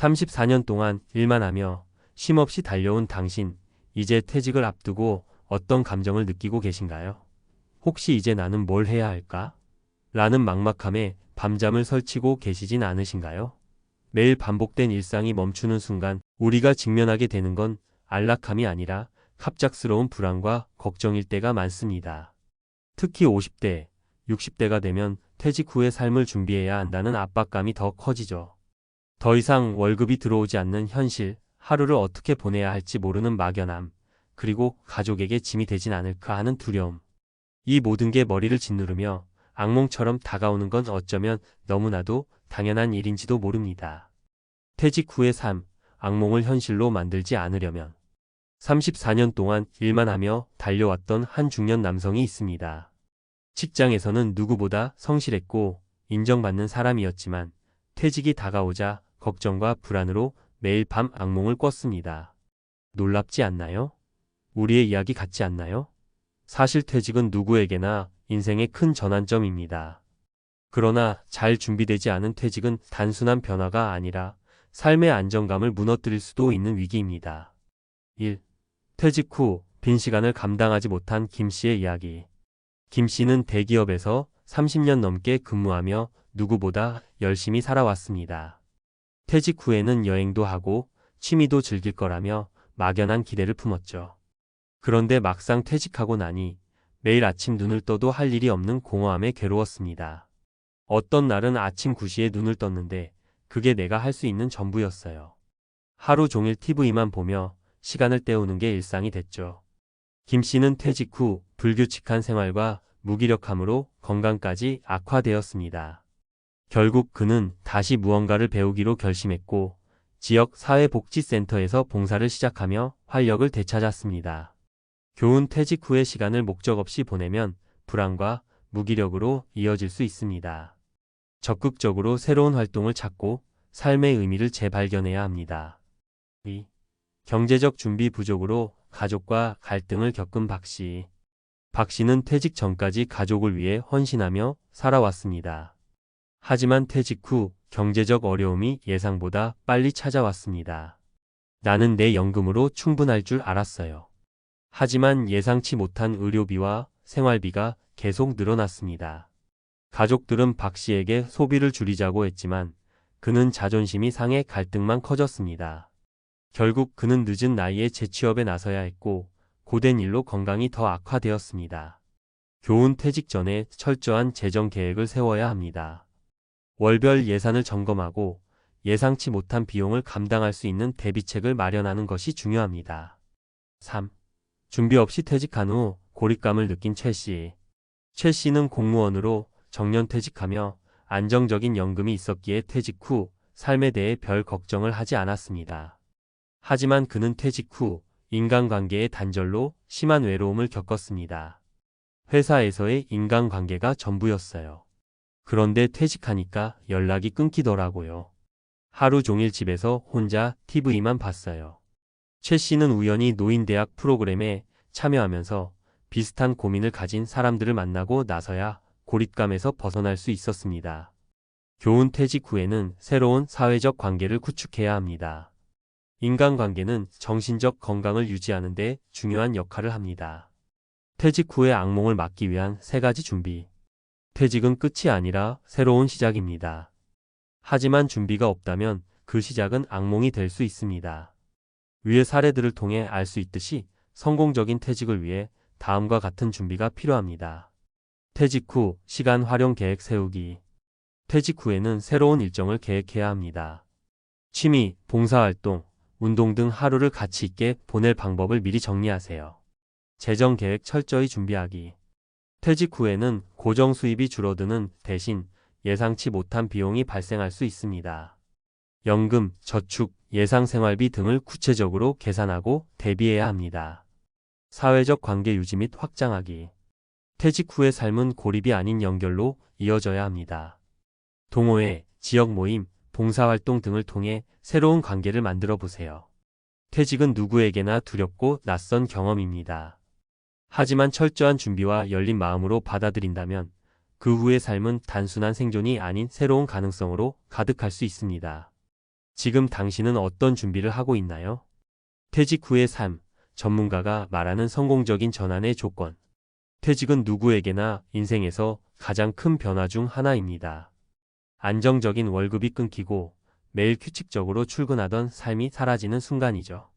34년 동안 일만 하며 쉼없이 달려온 당신, 이제 퇴직을 앞두고 어떤 감정을 느끼고 계신가요? 혹시 이제 나는 뭘 해야 할까? 라는 막막함에 밤잠을 설치고 계시진 않으신가요? 매일 반복된 일상이 멈추는 순간 우리가 직면하게 되는 건 안락함이 아니라 갑작스러운 불안과 걱정일 때가 많습니다. 특히 50대, 60대가 되면 퇴직 후의 삶을 준비해야 한다는 압박감이 더 커지죠. 더 이상 월급이 들어오지 않는 현실, 하루를 어떻게 보내야 할지 모르는 막연함, 그리고 가족에게 짐이 되진 않을까 하는 두려움. 이 모든 게 머리를 짓누르며 악몽처럼 다가오는 건 어쩌면 너무나도 당연한 일인지도 모릅니다. 퇴직 후의 삶, 악몽을 현실로 만들지 않으려면 34년 동안 일만 하며 달려왔던 한 중년 남성이 있습니다. 직장에서는 누구보다 성실했고 인정받는 사람이었지만 퇴직이 다가오자 걱정과 불안으로 매일 밤 악몽을 꿨습니다. 놀랍지 않나요? 우리의 이야기 같지 않나요? 사실 퇴직은 누구에게나 인생의 큰 전환점입니다. 그러나 잘 준비되지 않은 퇴직은 단순한 변화가 아니라 삶의 안정감을 무너뜨릴 수도 있는 위기입니다. 1. 퇴직 후 빈 시간을 감당하지 못한 김 씨의 이야기. 김 씨는 대기업에서 30년 넘게 근무하며 누구보다 열심히 살아왔습니다. 퇴직 후에는 여행도 하고 취미도 즐길 거라며 막연한 기대를 품었죠. 그런데 막상 퇴직하고 나니 매일 아침 눈을 떠도 할 일이 없는 공허함에 괴로웠습니다. 어떤 날은 아침 9시에 눈을 떴는데 그게 내가 할 수 있는 전부였어요. 하루 종일 TV만 보며 시간을 때우는 게 일상이 됐죠. 김 씨는 퇴직 후 불규칙한 생활과 무기력함으로 건강까지 악화되었습니다. 결국 그는 다시 무언가를 배우기로 결심했고 지역 사회복지센터에서 봉사를 시작하며 활력을 되찾았습니다. 교훈 퇴직 후의 시간을 목적 없이 보내면 불안과 무기력으로 이어질 수 있습니다. 적극적으로 새로운 활동을 찾고 삶의 의미를 재발견해야 합니다. 2. 경제적 준비 부족으로 가족과 갈등을 겪은 박 씨. 박 씨는 퇴직 전까지 가족을 위해 헌신하며 살아왔습니다. 하지만 퇴직 후 경제적 어려움이 예상보다 빨리 찾아왔습니다. 나는 내 연금으로 충분할 줄 알았어요. 하지만 예상치 못한 의료비와 생활비가 계속 늘어났습니다. 가족들은 박 씨에게 소비를 줄이자고 했지만 그는 자존심이 상해 갈등만 커졌습니다. 결국 그는 늦은 나이에 재취업에 나서야 했고 고된 일로 건강이 더 악화되었습니다. 교훈 퇴직 전에 철저한 재정 계획을 세워야 합니다. 월별 예산을 점검하고 예상치 못한 비용을 감당할 수 있는 대비책을 마련하는 것이 중요합니다. 3. 준비 없이 퇴직한 후 고립감을 느낀 최 씨. 최 씨는 공무원으로 정년퇴직하며 안정적인 연금이 있었기에 퇴직 후 삶에 대해 별 걱정을 하지 않았습니다. 하지만 그는 퇴직 후 인간관계의 단절로 심한 외로움을 겪었습니다. 회사에서의 인간관계가 전부였어요. 그런데 퇴직하니까 연락이 끊기더라고요. 하루 종일 집에서 혼자 TV만 봤어요. 최 씨는 우연히 노인대학 프로그램에 참여하면서 비슷한 고민을 가진 사람들을 만나고 나서야 고립감에서 벗어날 수 있었습니다. 교훈 퇴직 후에는 새로운 사회적 관계를 구축해야 합니다. 인간관계는 정신적 건강을 유지하는 데 중요한 역할을 합니다. 퇴직 후의 악몽을 막기 위한 3가지 준비. 퇴직은 끝이 아니라 새로운 시작입니다. 하지만 준비가 없다면 그 시작은 악몽이 될 수 있습니다. 위의 사례들을 통해 알 수 있듯이 성공적인 퇴직을 위해 다음과 같은 준비가 필요합니다. 퇴직 후 시간 활용 계획 세우기. 퇴직 후에는 새로운 일정을 계획해야 합니다. 취미, 봉사활동, 운동 등 하루를 가치 있게 보낼 방법을 미리 정리하세요. 재정 계획 철저히 준비하기. 퇴직 후에는 고정 수입이 줄어드는 대신 예상치 못한 비용이 발생할 수 있습니다. 연금, 저축, 예상 생활비 등을 구체적으로 계산하고 대비해야 합니다. 사회적 관계 유지 및 확장하기. 퇴직 후의 삶은 고립이 아닌 연결로 이어져야 합니다. 동호회, 지역 모임, 봉사활동 등을 통해 새로운 관계를 만들어 보세요. 퇴직은 누구에게나 두렵고 낯선 경험입니다. 하지만 철저한 준비와 열린 마음으로 받아들인다면 그 후의 삶은 단순한 생존이 아닌 새로운 가능성으로 가득할 수 있습니다. 지금 당신은 어떤 준비를 하고 있나요? 퇴직 후의 삶, 전문가가 말하는 성공적인 전환의 조건. 퇴직은 누구에게나 인생에서 가장 큰 변화 중 하나입니다. 안정적인 월급이 끊기고 매일 규칙적으로 출근하던 삶이 사라지는 순간이죠.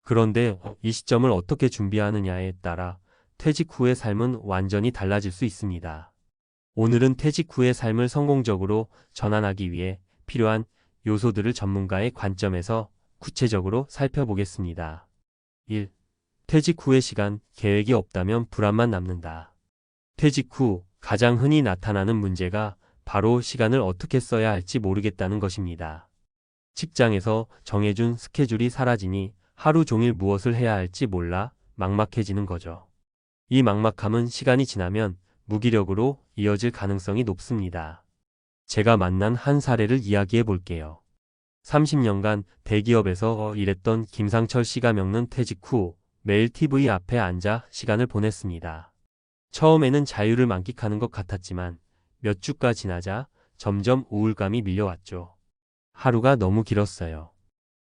그런데 이 시점을 어떻게 준비하느냐에 따라 퇴직 후의 삶은 완전히 달라질 수 있습니다. 오늘은 퇴직 후의 삶을 성공적으로 전환하기 위해 필요한 요소들을 전문가의 관점에서 구체적으로 살펴보겠습니다. 1. 퇴직 후의 시간, 계획이 없다면 불안만 남는다. 퇴직 후 가장 흔히 나타나는 문제가 바로 시간을 어떻게 써야 할지 모르겠다는 것입니다. 직장에서 정해준 스케줄이 사라지니 하루 종일 무엇을 해야 할지 몰라 막막해지는 거죠. 이 막막함은 시간이 지나면 무기력으로 이어질 가능성이 높습니다. 제가 만난 한 사례를 이야기해 볼게요. 30년간 대기업에서 일했던 김상철 씨가 겪는 퇴직 후 매일 TV 앞에 앉아 시간을 보냈습니다. 처음에는 자유를 만끽하는 것 같았지만 몇 주가 지나자 점점 우울감이 밀려왔죠. 하루가 너무 길었어요.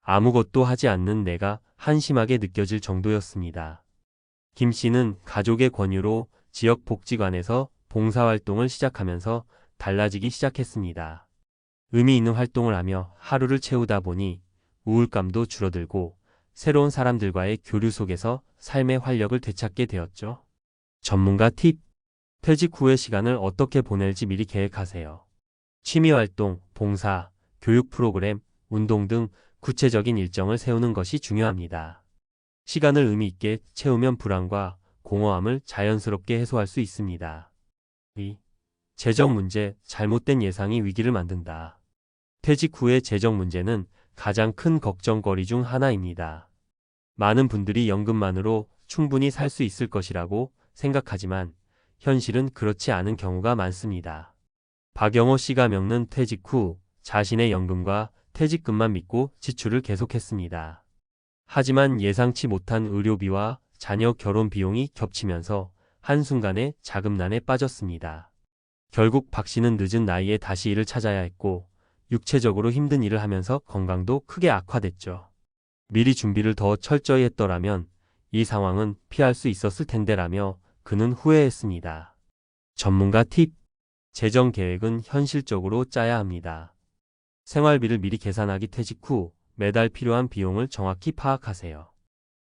아무것도 하지 않는 내가 한심하게 느껴질 정도였습니다. 김 씨는 가족의 권유로 지역 복지관에서 봉사활동을 시작하면서 달라지기 시작했습니다. 의미 있는 활동을 하며 하루를 채우다 보니 우울감도 줄어들고 새로운 사람들과의 교류 속에서 삶의 활력을 되찾게 되었죠. 전문가 팁. 퇴직 후의 시간을 어떻게 보낼지 미리 계획하세요. 취미활동, 봉사, 교육 프로그램, 운동 등 구체적인 일정을 세우는 것이 중요합니다. 시간을 의미 있게 채우면 불안과 공허함을 자연스럽게 해소할 수 있습니다. 2. 재정 문제, 잘못된 예상이 위기를 만든다. 퇴직 후의 재정 문제는 가장 큰 걱정거리 중 하나입니다. 많은 분들이 연금만으로 충분히 살 수 있을 것이라고 생각하지만 현실은 그렇지 않은 경우가 많습니다. 박영호 씨가 겪는 퇴직 후 자신의 연금과 퇴직금만 믿고 지출을 계속했습니다. 하지만 예상치 못한 의료비와 자녀 결혼 비용이 겹치면서 한순간에 자금난에 빠졌습니다. 결국 박 씨는 늦은 나이에 다시 일을 찾아야 했고 육체적으로 힘든 일을 하면서 건강도 크게 악화됐죠. 미리 준비를 더 철저히 했더라면 이 상황은 피할 수 있었을 텐데라며 그는 후회했습니다. 전문가 팁. 재정 계획은 현실적으로 짜야 합니다. 생활비를 미리 계산하기. 퇴직 후 매달 필요한 비용을 정확히 파악하세요.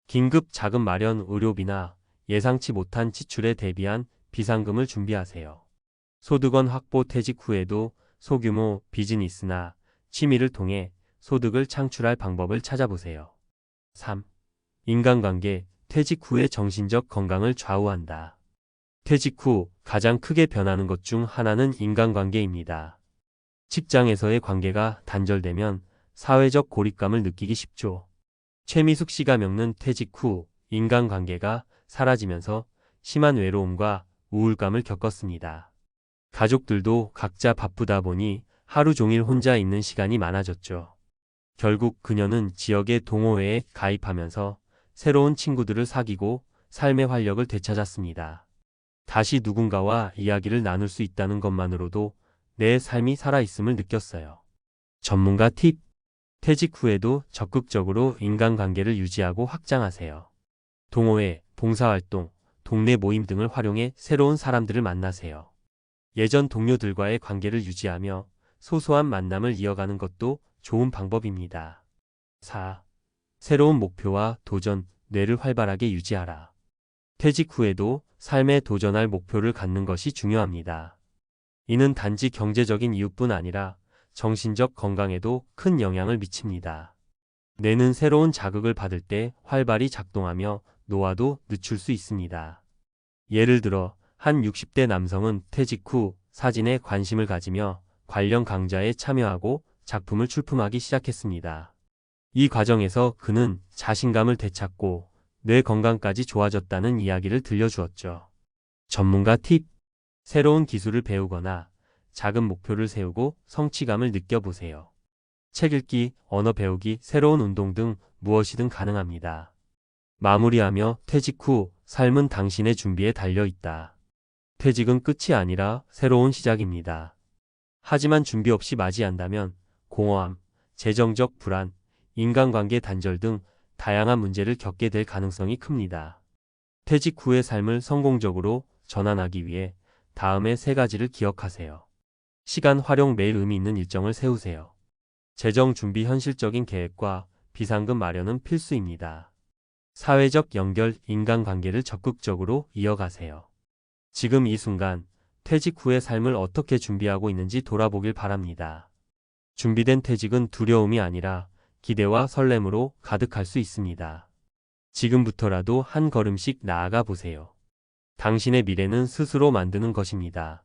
긴급 자금 마련, 의료비나 예상치 못한 지출에 대비한 비상금을 준비하세요. 소득원 확보. 퇴직 후에도 소규모 비즈니스나 취미를 통해 소득을 창출할 방법을 찾아보세요. 3. 인간관계. 퇴직 후의 정신적 건강을 좌우한다. 퇴직 후 가장 크게 변하는 것 중 하나는 인간관계입니다. 직장에서의 관계가 단절되면 사회적 고립감을 느끼기 쉽죠. 최미숙 씨가 겪는 퇴직 후 인간관계가 사라지면서 심한 외로움과 우울감을 겪었습니다. 가족들도 각자 바쁘다 보니 하루 종일 혼자 있는 시간이 많아졌죠. 결국 그녀는 지역의 동호회에 가입하면서 새로운 친구들을 사귀고 삶의 활력을 되찾았습니다. 다시 누군가와 이야기를 나눌 수 있다는 것만으로도 내 삶이 살아있음을 느꼈어요. 전문가 팁. 퇴직 후에도 적극적으로 인간관계를 유지하고 확장하세요. 동호회, 봉사활동, 동네 모임 등을 활용해 새로운 사람들을 만나세요. 예전 동료들과의 관계를 유지하며 소소한 만남을 이어가는 것도 좋은 방법입니다. 4. 새로운 목표와 도전, 뇌를 활발하게 유지하라. 퇴직 후에도 삶에 도전할 목표를 갖는 것이 중요합니다. 이는 단지 경제적인 이유뿐 아니라 정신적 건강에도 큰 영향을 미칩니다. 뇌는 새로운 자극을 받을 때 활발히 작동하며 노화도 늦출 수 있습니다. 예를 들어 한 60대 남성은 퇴직 후 사진에 관심을 가지며 관련 강좌에 참여하고 작품을 출품하기 시작했습니다. 이 과정에서 그는 자신감을 되찾고 뇌 건강까지 좋아졌다는 이야기를 들려주었죠. 전문가 팁. 새로운 기술을 배우거나 작은 목표를 세우고 성취감을 느껴보세요. 책 읽기, 언어 배우기, 새로운 운동 등 무엇이든 가능합니다. 마무리하며 퇴직 후 삶은 당신의 준비에 달려 있다. 퇴직은 끝이 아니라 새로운 시작입니다. 하지만 준비 없이 맞이한다면 공허함, 재정적 불안, 인간관계 단절 등 다양한 문제를 겪게 될 가능성이 큽니다. 퇴직 후의 삶을 성공적으로 전환하기 위해 다음의 세 가지를 기억하세요. 시간 활용 매일 의미 있는 일정을 세우세요. 재정 준비 현실적인 계획과 비상금 마련은 필수입니다. 사회적 연결, 인간관계를 적극적으로 이어가세요. 지금 이 순간 퇴직 후의 삶을 어떻게 준비하고 있는지 돌아보길 바랍니다. 준비된 퇴직은 두려움이 아니라 기대와 설렘으로 가득할 수 있습니다. 지금부터라도 한 걸음씩 나아가 보세요. 당신의 미래는 스스로 만드는 것입니다.